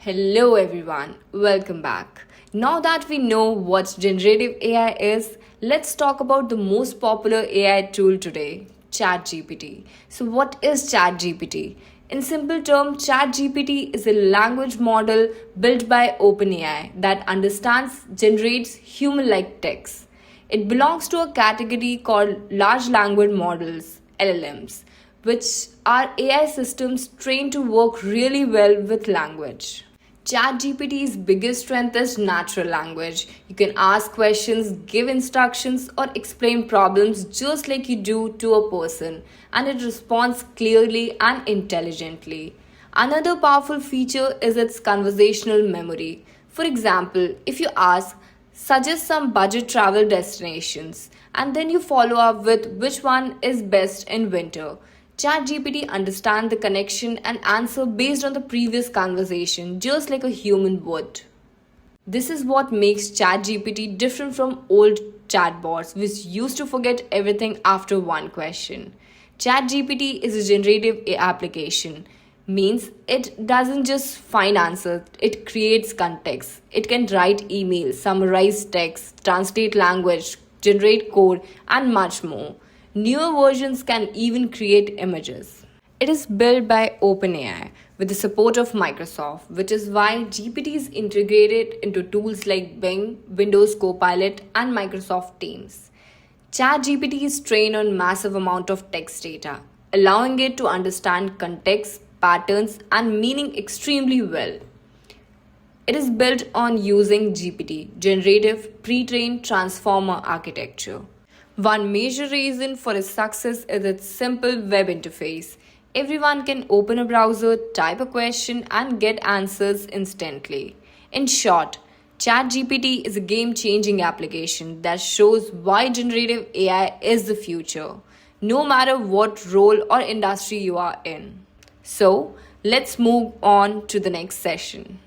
Hello everyone, welcome back. Now that we know what generative AI is, let's talk about the most popular AI tool today, ChatGPT. So what is ChatGPT? In simple terms, ChatGPT is a language model built by OpenAI that understands, generates human-like text. It belongs to a category called large language models, LLMs, which are AI systems trained to work really well with language. ChatGPT's biggest strength is natural language. You can ask questions, give instructions, or explain problems just like you do to a person, and it responds clearly and intelligently. Another powerful feature is its conversational memory. For example, if you ask, suggest some budget travel destinations, and then you follow up with which one is best in winter. ChatGPT understands the connection and answer based on the previous conversation, just like a human would. This is what makes ChatGPT different from old chatbots, which used to forget everything after one question. ChatGPT is a generative AI application, means it doesn't just find answers, it creates context. It can write emails, summarize text, translate language, generate code, and much more. Newer versions can even create images. It is built by OpenAI with the support of Microsoft, which is why GPT is integrated into tools like Bing, Windows Copilot, and Microsoft Teams. ChatGPT is trained on massive amount of text data, allowing it to understand context, patterns, and meaning extremely well. It is built on using GPT, Generative Pre-trained Transformer Architecture. One major reason for its success is its simple web interface. Everyone can open a browser, type a question, and get answers instantly. In short, ChatGPT is a game changing application that shows why generative AI is the future, no matter what role or industry you are in. So, let's move on to the next session.